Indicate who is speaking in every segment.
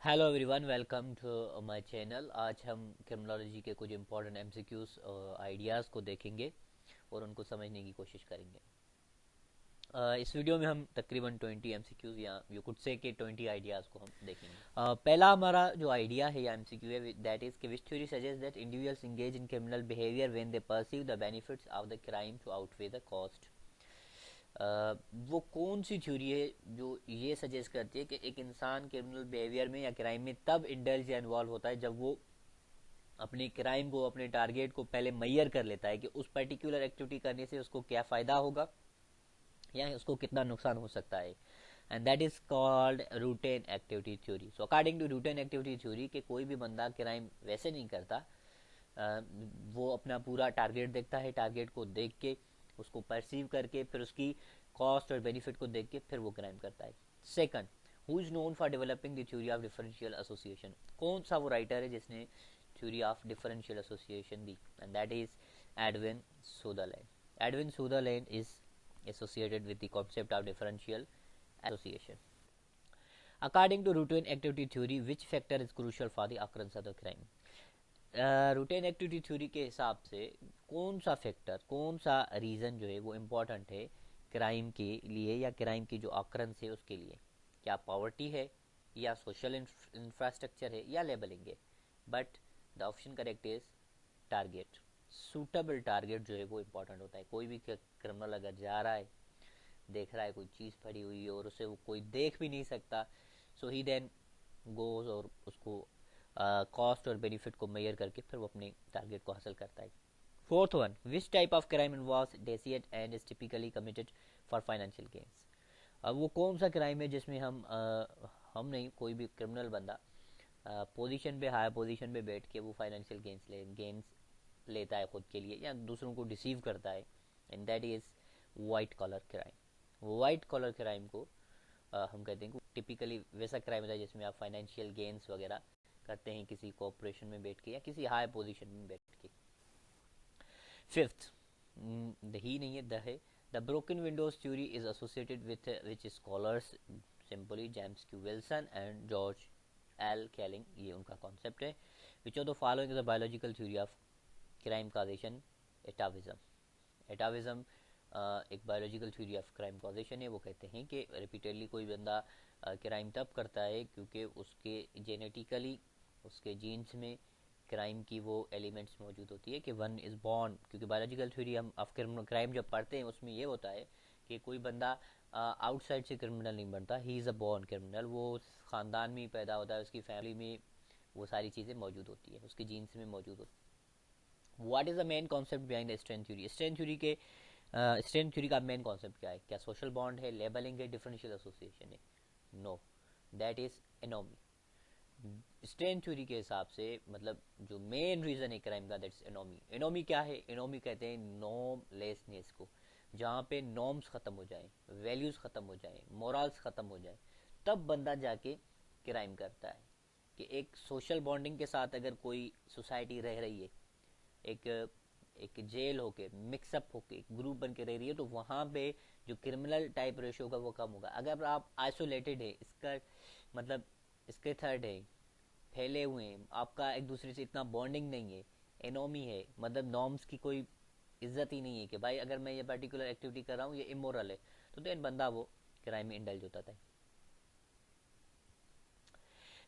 Speaker 1: Hello everyone, welcome to my channel. आज हम criminology के कुछ इंपॉर्टेंट एमसीक्यूज आइडियाज़ को देखेंगे और उनको समझने की कोशिश करेंगे। इस वीडियो में हम तकरीबन 20 एमसीक्यूज या यू कुड से कि 20 आइडियाज़ को हम देखेंगे। पहला हमारा जो आइडिया है या एमसीक्यू है, दैट इज कि which theory suggest that individuals engage in criminal behaviour when they perceive the benefits of the crime to outweigh the cost. वो कौन सी थ्योरी है जो ये सजेस्ट करती है कि एक इंसान क्रिमिनल बिहेवियर में या क्राइम में तब इंडल्ज या इन्वॉल्व होता है जब वो अपने क्राइम को, अपने टारगेट को पहले मैयर कर लेता है कि उस पर्टिकुलर एक्टिविटी करने से उसको क्या फ़ायदा होगा या उसको कितना नुकसान हो सकता है। And that is called routine activity theory. So according to routine activity theory कि कोई भी बंदा क्राइम वैसे नहीं करता, वो अपना पूरा टारगेट देखता है, टारगेट को देख के उसको परसीव करके फिर उसकी कॉस्ट और बेनिफिट को देख के फिर वो क्राइम करता है। Second, who is known for developing the theory of differential association. कौन सा वो राइटर है जिसने theory of differential association the? And that is Edwin Sutherland. Edwin Sutherland is associated with the concept of differential association. According to routine activity theory, which factor is crucial for the occurrence of the crime? Routine activity theory के हिसाब से कौन सा factor, कौन सा reason जो है वो इम्पोर्टेंट है क्राइम के लिए या क्राइम की जो ऑकरेंस है उसके लिए? क्या पॉवर्टी है या सोशल इंफ्रास्ट्रक्चर है या लेबलिंग है? But the option correct is target. Suitable target जो है वो इम्पोर्टेंट होता है। कोई भी क्रिमिनल अगर जा रहा है, देख रहा है कोई चीज़ पड़ी हुई है और उसे वो कोई देख भी नहीं सकता, सो ही देन गोज और उसको कॉस्ट और बेनिफिट को मेजर करके फिर वो अपने टारगेट को हासिल करता है। Fourth one, which type of crime involves deceit and is typically committed for financial gains. अब वो कौन सा क्राइम है जिसमें हम नहीं, कोई भी क्रिमिनल बंदा पोजीशन पे, हाई पोजीशन पे बैठ के वो फाइनेंशियल गेन्स लेता है खुद के लिए या दूसरों को डिसीव करता है। And that is white collar crime. White collar crime को हम कहते हैं कि टिपिकली वैसा क्राइम होता है जिसमें आप फाइनेंशियल गेन्स वगैरह करते हैं किसी कॉरपोरेशन में बैठ के या किसी हाई पोजीशन में बैठ के। फिफ्थ, द ही नहीं है, द है, the broken windows theory is associated with which scholars, simply James Q Wilson and George L Kelling, ये उनका कॉन्सेप्ट है। Which of the following is the biological theory of crime causation? Atavism. Atavism एक biological theory of crime causation है। वो कहते हैं कि repeatedly कोई बंदा क्राइम तब करता है क्योंकि उसके जेनेटिकली, उसके जीन्स में क्राइम की वो एलिमेंट्स मौजूद होती है कि वन इज़ बॉर्न। क्योंकि बायोलॉजिकल थ्योरी हम ऑफ क्राइम जब पढ़ते हैं उसमें ये होता है कि कोई बंदा आउटसाइड से क्रिमिनल नहीं बनता, he is a born criminal. वो ख़ानदान में ही पैदा होता है, उसकी फैमिली में वो सारी चीज़ें मौजूद होती है, उसके जीन्स में मौजूद होती है। What is the main concept behind the strength theory? Strength theory के स्ट्रेंथ थ्योरी का मेन कॉन्सेप्ट क्या है? क्या सोशल बॉन्ड है, लेबलिंग है, डिफरेंशियल एसोसिएशन है? No, that is anomie. Strength theory के हिसाब से मतलब जो मेन रीजन है क्राइम का, दैट्स एनोमी। एनोमी क्या है? एनोमी कहते हैं नॉर्म लेसनेस को, जहाँ पे नॉर्म्स खत्म हो जाए, वैल्यूज खत्म हो जाए, मोरल्स खत्म हो जाए, तब बंदा जाके क्राइम करता है। कि एक सोशल बॉन्डिंग के साथ अगर कोई सोसाइटी रह रही है, एक एक जेल होके, मिक्सअप होके, एक ग्रुप बन के रह रही है, तो वहाँ पे जो क्रिमिनल टाइप रेशियो होगा वो कम होगा। अगर आप आइसोलेटेड है, इसका मतलब इसके थर्ड है, फैले हुए हैं, आपका एक दूसरे से इतना बॉन्डिंग नहीं है, एनोमी है, मतलब नॉर्म्स की कोई इज्जत ही नहीं है कि भाई अगर मैं ये पर्टिकुलर एक्टिविटी कर रहा हूँ ये इमोरल है, तो देन बंदा वो क्राइम में इंडल्ज होता था।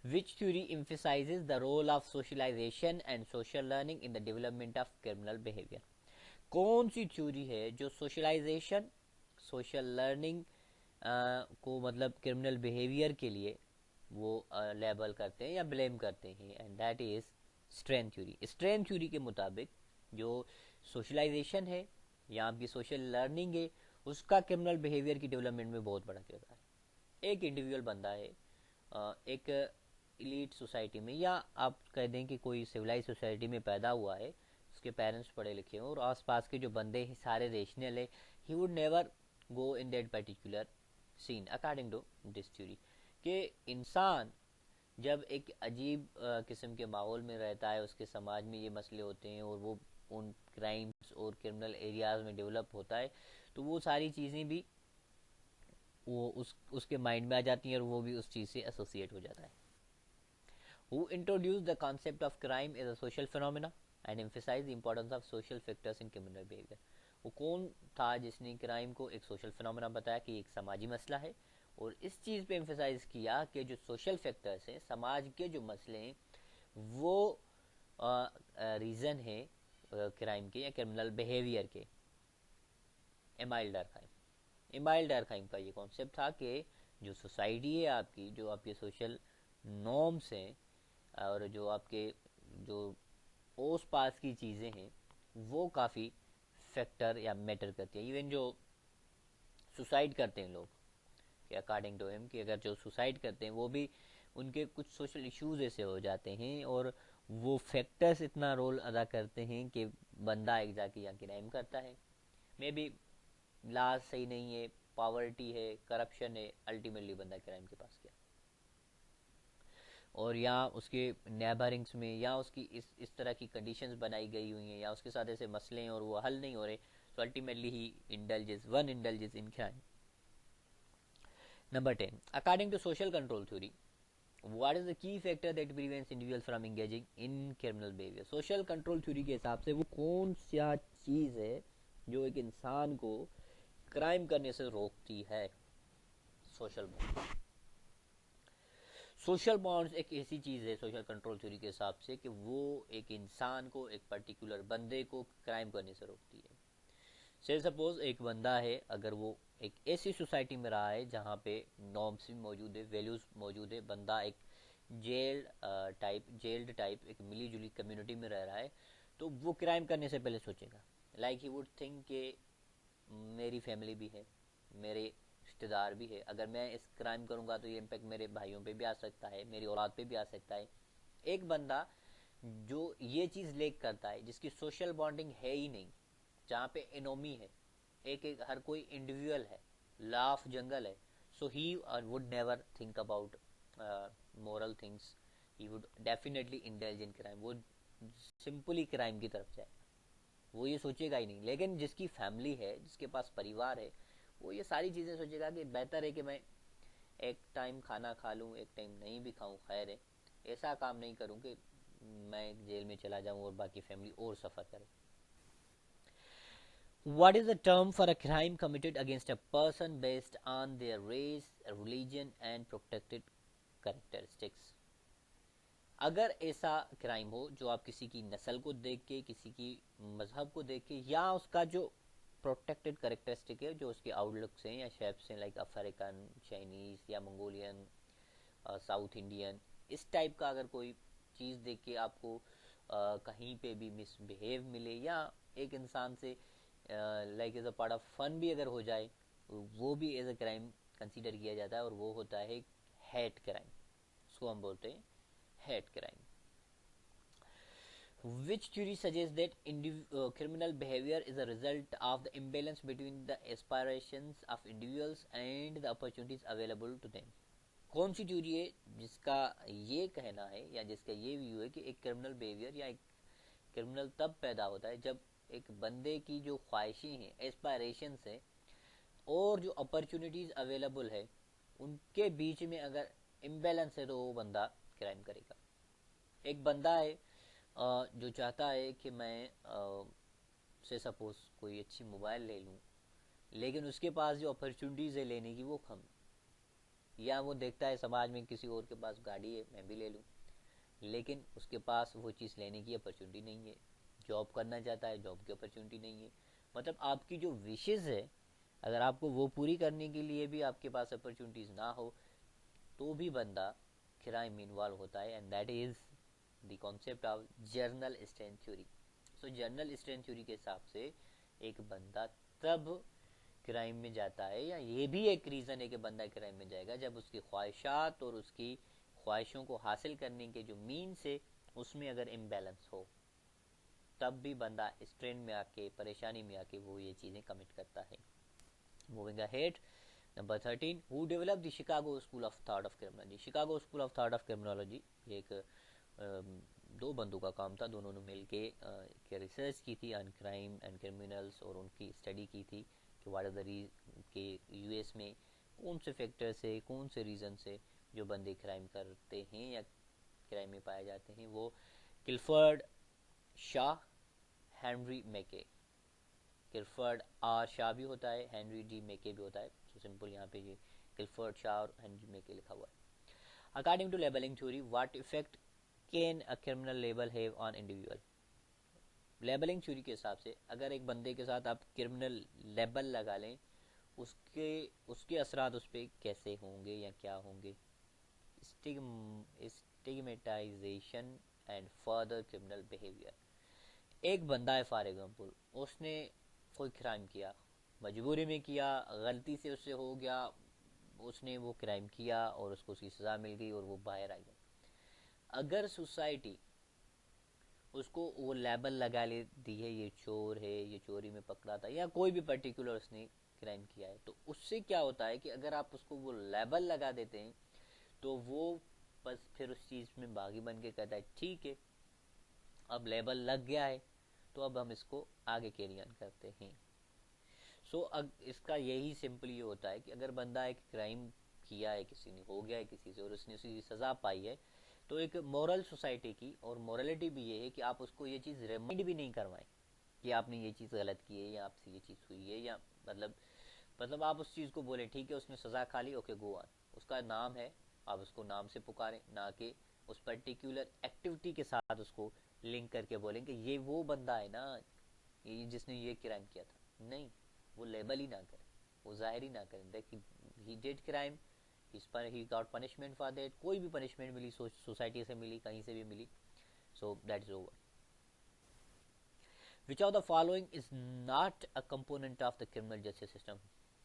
Speaker 1: Which theory emphasizes the role of socialization and social learning in the development of criminal behavior? कौन सी थ्योरी है जो सोशलाइजेशन, सोशल लर्निंग को मतलब क्रिमिनल बिहेवियर के लिए वो लेबल करते हैं या ब्लेम करते हैं? And that is strength theory. Strength theory के मुताबिक जो सोशलाइजेशन है या आपकी सोशल लर्निंग है, उसका क्रिमिनल बिहेवियर की डेवलपमेंट में बहुत बड़ा किरदार है। एक इंडिविजुअल बंदा है एक इलीट सोसाइटी में, या आप कह दें कि कोई सिविलाइज सोसाइटी में पैदा हुआ है, उसके पेरेंट्स पढ़े लिखे हैं और आसपास के जो बंदे हैं सारे रेशनल है, he would never go in that particular scene according to this theory. कि इंसान जब एक अजीब किस्म के माहौल में रहता है, उसके समाज में ये मसले होते हैं और वो उन क्राइम्स और क्रिमिनल एरियाज में डेवलप होता है, तो वो सारी चीज़ें भी वो उसके माइंड में आ जाती हैं और वो भी उस चीज़ से एसोसिएट हो जाता है। who introduced the concept of crime as a social phenomena and emphasized the importance of social factors in criminal behavior. वो कौन था जिसने क्राइम को एक सोशल फिनोमेना बताया कि एक समाजी मसला है, और इस चीज़ पे एम्फेसाइज किया कि जो सोशल फैक्टर्स हैं, समाज के जो मसले हैं, वो रीज़न है क्राइम के या क्रिमिनल बिहेवियर के. Amyl Durkheim. एमाइल डरखाइम का ये कॉन्सेप्ट था कि जो सोसाइटी है आपकी, जो आपके सोशल नॉर्म्स हैं और जो आपके जो ओस पास की चीज़ें हैं, वो काफ़ी फैक्टर या मैटर करती है. इवन जो सुसाइड करते हैं लोग, कि अकॉर्डिंग टू हिम कि अगर जो सुसाइड करते हैं वो भी उनके कुछ सोशल इश्यूज ऐसे हो जाते हैं और वो फैक्टर्स इतना रोल अदा करते हैं कि बंदा एक जाके यहाँ क्राइम करता है. मे बी लाज सही नहीं है, पॉवर्टी है, करप्शन है, अल्टीमेटली बंदा क्राइम के पास गया. और या उसके नेबरिंग्स में या उसकी इस तरह की कंडीशंस बनाई गई हुई हैं या उसके साथ ऐसे मसले हैं और वो हल नहीं हो रहे, तो ultimately he indulges in crime. Number 10. According to social control theory, what is the key factor that prevents individuals from engaging in criminal behavior? Social control theory के हिसाब से वो कौन सा चीज़ है जो एक इंसान को क्राइम करने से रोकती है? Social bond. सोशल बॉन्ड्स एक ऐसी चीज़ है सोशल कंट्रोल थ्योरी के हिसाब से कि वो एक इंसान को, एक पर्टिकुलर बंदे को क्राइम करने से रोकती है. से सपोज एक बंदा है, अगर वो एक ऐसी सोसाइटी में रहा है जहाँ पे नॉर्म्स भी मौजूद है, वैल्यूज मौजूद है, बंदा एक जेल्ड टाइप एक मिली जुली कम्युनिटी में रह रहा है, तो वो क्राइम करने से पहले सोचेगा. लाइक ही वुड थिंक कि मेरी फैमिली भी है, मेरे रिश्तेदार भी है, अगर मैं इस क्राइम करूँगा तो ये इम्पेक्ट मेरे भाइयों पे भी आ सकता है, मेरी औलाद पे भी आ सकता है. एक बंदा जो ये चीज़ लेक करता है, जिसकी सोशल बॉन्डिंग है ही नहीं, जहाँ पे इनोमी है, एक एक हर कोई इंडिविजुअल है, लॉ ऑफ जंगल है, so he would never think about moral things. He would definitely indulge in crime. वो सिंपली क्राइम की तरफ जाएगा, वो ये सोचेगा ही नहीं. लेकिन जिसकी फैमिली है, जिसके पास परिवार है, वो ये सारी चीज़ें सोचेगा कि बेहतर है कि मैं एक टाइम खाना खा लूँ, एक टाइम नहीं भी खाऊँ, खैर है, ऐसा काम नहीं करूँ कि मैं जेल में चला जाऊँ और बाकी फैमिली और सफ़र करे. What is the term for a crime committed against a person based on their race, religion and protected characteristics? अगर ऐसा क्राइम हो जो आप किसी की नस्ल को देख के, किसी की मजहब को देख के, या उसका जो प्रोटेक्टेड करेक्टरिस्टिक है, जो उसके आउटलुक्स हैं या शेप्स हैं, लाइक अफ्रीकन, चाइनीज या मंगोलियन, साउथ इंडियन, इस टाइप का अगर कोई चीज़ देख के आपको कहीं पे भी मिसबिहेव मिले, या एक इंसान से like as a part of fun भी अगर हो जाए, वो भी एज अ क्राइम कंसीडर किया जाता है, और वो होता है हेट क्राइम. उसको हम बोलते हैं hate crime. Which theory suggests that criminal behavior is a result of the imbalance between the aspirations of individuals and the opportunities available to them? कौन सी थ्योरी है जिसका ये कहना है या जिसका ये व्यू है कि एक क्रिमिनल बिहेवियर या एक क्रिमिनल तब पैदा होता है जब एक बंदे की जो ख्वाहिशें हैं, एस्पायरेशंस हैं, और जो अपॉर्चुनिटीज़ अवेलेबल है, उनके बीच में अगर इम्बैलेंस है तो वो बंदा क्राइम करेगा. एक बंदा है जो चाहता है कि मैं से सपोज कोई अच्छी मोबाइल ले लूँ, लेकिन उसके पास जो अपॉर्चुनिटीज़ है लेने की वो कम. या वो देखता है समाज में किसी और के पास गाड़ी है, मैं भी ले लूँ, लेकिन उसके पास वो चीज़ लेने की अपॉर्चुनिटी नहीं है. जॉब करना चाहता है, जॉब की अपॉर्चुनिटी नहीं है. मतलब आपकी जो विशेज़ है, अगर आपको वो पूरी करने के लिए भी आपके पास अपॉर्चुनिटीज़ ना हो, तो भी बंदा क्राइम में इन्वॉल्व होता है. And that is the concept of journal strength theory. So journal strength theory के हिसाब से एक बंदा तब क्राइम में जाता है, या ये भी एक रीज़न है कि बंदा क्राइम में जाएगा, जब उसकी ख्वाहिशात और उसकी ख्वाहिशों को हासिल करने के जो मीन्स है उसमें अगर इम्बैलेंस हो, तब भी बंदा स्ट्रेन में आके, परेशानी में आके वो ये चीज़ें कमिट करता है. Moving ahead, number 13. Who develop the Chicago school of thought of criminology? Chicago school of thought of criminology ये एक दो बंदों का काम था. दोनों ने मिल के रिसर्च की थी ऑन क्राइम एंड क्रिमिनल्स, और उनकी स्टडी की थी कि व्हाट आर द के यूएस में कौन से फैक्टर से, कौन से रीज़न से जो बंदे क्राइम करते हैं या क्राइम में पाए जाते हैं, वो किल्फर्ड शाह, हेनरी मैके। किल्फर्ड आर शाह भी होता है, हेनरी डी मैके भी होता है, तो सिंपल यहाँ पे ये किल्फर्ड शाह और हेनरी मैके लिखा हुआ है। According to labelling theory, what effect can a criminal label have on individual. Labelling theory के हिसाब से अगर एक बंदे के साथ आप क्रिमिनल लेबल लगा लें, उसके उसके असरात उस पर कैसे होंगे या क्या होंगे। Stigmatisation and further criminal behaviour. एक बंदा है फॉर एग्जाम्पल, उसने कोई क्राइम किया, मजबूरी में किया, गलती से उससे हो गया, उसने वो क्राइम किया और उसको उसकी सज़ा मिल गई और वो बाहर आ गया। अगर सोसाइटी उसको वो लेबल लगा लेती है, ये चोर है, ये चोरी में पकड़ा था, या कोई भी पर्टिकुलर उसने क्राइम किया है, तो उससे क्या होता है कि अगर आप उसको वो लेबल लगा देते हैं तो वो बस फिर उस चीज़ में बागी बन के कहता है ठीक है, अब लेबल लग गया है तो अब हम इसको आगे कैरी ऑन करते हैं। अब इसका यही सिंपल ये होता है कि अगर बंदा एक क्राइम किया है, किसी ने हो गया है किसी से और उसने उसकी सज़ा पाई है, तो एक मॉरल सोसाइटी की और मॉरलिटी भी ये है कि आप उसको ये चीज़ रिमाइंड भी नहीं करवाएं कि आपने ये चीज़ गलत की है या आपसे ये चीज़ हुई है, या मतलब आप उस चीज़ को बोले ठीक है उसने सज़ा खा ली, ओके गो ऑन, उसका नाम है, आप उसको नाम से पुकारें, ना कि उस पर्टिकुलर एक्टिविटी के साथ उसको लिंक करके बोलें कि ये वो बंदा है ना, ये जिसने ये क्राइम किया था। नहीं, वो लेबल ही ना करें, वो जाहिर ही ना करें that he did crime, he got punishment for that. कोई भी पनिशमेंट मिली, सोसाइटी से मिली, कहीं से भी मिली, so that is over. Which of the following is not a component of the criminal justice system.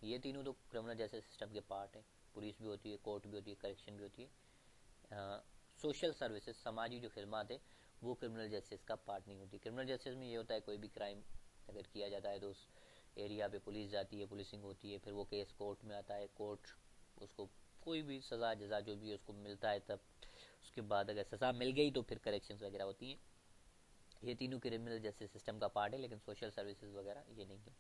Speaker 1: ये तीनों तो क्रिमिनल जस्टिस सिस्टम के पार्ट हैं, पुलिस भी होती है, कोर्ट भी होती है, करेक्शन भी होती है। सोशल सर्विसेज, समाजी जो खिदमत है, वो क्रिमिनल जस्टिस का पार्ट नहीं होती। क्रिमिनल जस्टिस में ये होता है कोई भी क्राइम अगर किया जाता है तो उस एरिया पे पुलिस जाती है, पुलिसिंग होती है, फिर वो केस कोर्ट में आता है, कोर्ट उसको कोई भी सज़ा जजा जो भी उसको मिलता है, तब उसके बाद अगर सज़ा मिल गई तो फिर करेक्शन वगैरह होती हैं। ये तीनों क्रिमिनल जस्टिस सिस्टम का पार्ट है, लेकिन सोशल सर्विसेज वगैरह ये नहीं है।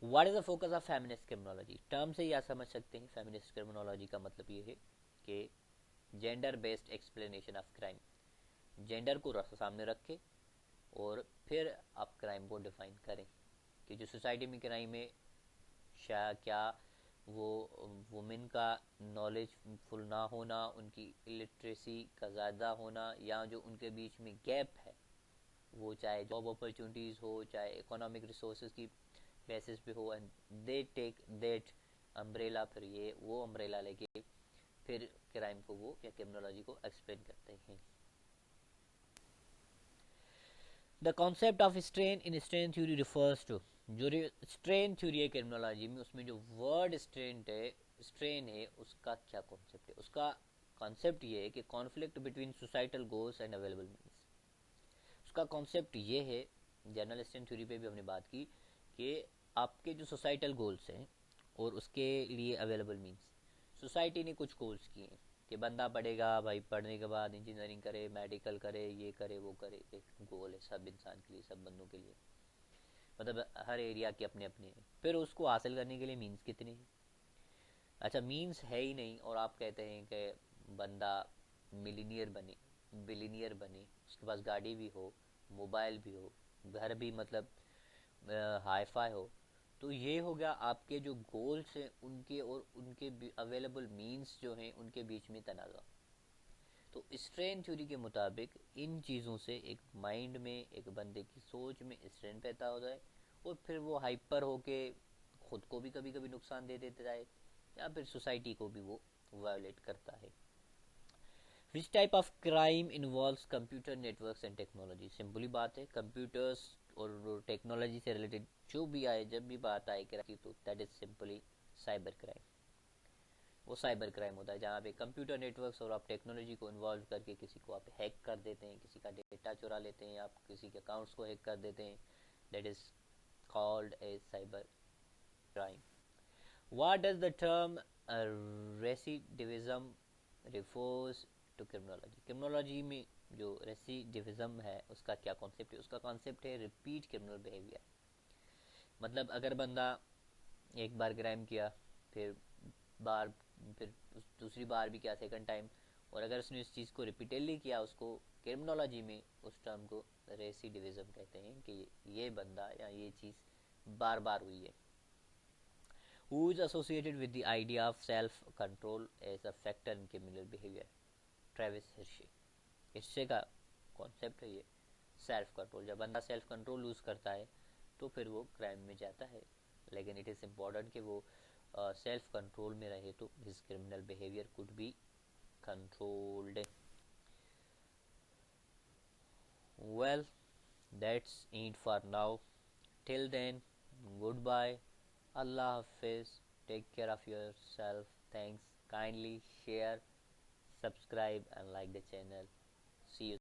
Speaker 1: What is the focus of feminist criminology. Term से यह समझ सकते हैं फेमिनिस्ट क्रिमिनोलॉजी का मतलब ये है कि gender based explanation of crime. Gender को सामने रखे और फिर आप क्राइम को डिफाइन करें कि जो सोसाइटी में क्राइम है, क्या वो वुमेन का नॉलेज फुल ना होना, उनकी इलिटरेसी का ज़्यादा होना, या जो उनके बीच में गैप है, वो चाहे जॉब अपॉर्चुनिटीज़ हो, चाहे इकोनॉमिक रिसोर्सेज की बेसिस पे हो, and they take that umbrella, फिर ये वो अम्ब्रेला लेके फिर क्राइम को वो या क्रिमिनोलॉजी को एक्सप्लेन करते हैं। The concept of strain in strain theory refers to, जो स्ट्रेन थ्योरी है क्रिमिनोलॉजी में, उसमें जो वर्ड स्ट्रेन है उसका क्या कॉन्सेप्ट है। उसका कॉन्सेप्ट ये है कि conflict between societal goals and available means. उसका कॉन्सेप्ट ये है, जनरल स्ट्रेन थ्योरी पे भी हमने बात की, कि आपके जो सोसाइटल गोल्स हैं और उसके लिए अवेलेबल मीन्स। सोसाइटी ने कुछ गोल्स किए हैं कि बंदा पढ़ेगा भाई, पढ़ने के बाद इंजीनियरिंग करे, मेडिकल करे, ये करे वो करे, एक गोल है सब इंसान के लिए, सब बंदों के लिए, मतलब हर एरिया के अपने अपने हैं। फिर उसको हासिल करने के लिए मीन्स कितने हैं। अच्छा, मीन्स है ही नहीं और आप कहते हैं कि बंदा मिलीनियर बने, बिलीनियर बने, उसके पास गाड़ी भी हो, मोबाइल भी हो, घर भी मतलब हाई फाई हो, तो ये हो गया आपके जो गोल्स हैं उनके और उनके अवेलेबल मीन्स जो हैं उनके बीच में तनाज़ा। तो स्ट्रेन थ्योरी के मुताबिक इन चीज़ों से एक माइंड में, एक बंदे की सोच में स्ट्रेन पैदा हो जाए और फिर वो हाइपर होके खुद को भी कभी कभी नुकसान दे देता है या फिर सोसाइटी को भी वो वायोलेट करता है। विच type of crime involves computer networks and technology. Simply बात है, कंप्यूटर्स और टेक्नोलॉजी से रिलेटेड जो भी आए, जब भी बात आए क्राइम की, तो that is simply cyber crime. वो साइबर क्राइम होता है जहाँ पे कंप्यूटर नेटवर्क्स और आप टेक्नोलॉजी को इन्वॉल्व करके किसी को आप हैक कर देते हैं, किसी का डेटा चुरा लेते हैं, आप किसी के अकाउंट्स को हैक कर देते हैं, that is called a cyber crime. What does the term recidivism refers to criminology. Criminology में जो रेसिडिविज्म है उसका क्या कॉन्सेप्ट है। उसका कॉन्सेप्ट है रिपीट क्रिमिनल बिहेवियर। मतलब अगर बंदा एक बार क्राइम किया, फिर बार, फिर दूसरी बार भी किया, सेकंड टाइम, और अगर उसने इस चीज़ को रिपीटेडली किया, उसको क्रिमिनोलॉजी में उस टर्म को रेसिडिविज्म कहते हैं कि ये बंदा या ये चीज़ बार बार हुई है. Who is associated with the idea of self-control as a factor in criminal behavior? Travis Hirschi. Hirschi का कॉन्सेप्ट है ये सेल्फ कंट्रोल. जब बंदा सेल्फ कंट्रोल लूज करता है तो फिर वो क्राइम में जाता है, लेकिन इट इज़ इम्पॉर्टेंट कि वो सेल्फ कंट्रोल में रहे तो his criminal behaviour could be controlled. Well, that's it for now. Till then, goodbye. Allah Hafiz. Take care of yourself. Thanks. Kindly share, subscribe and like the channel. See you.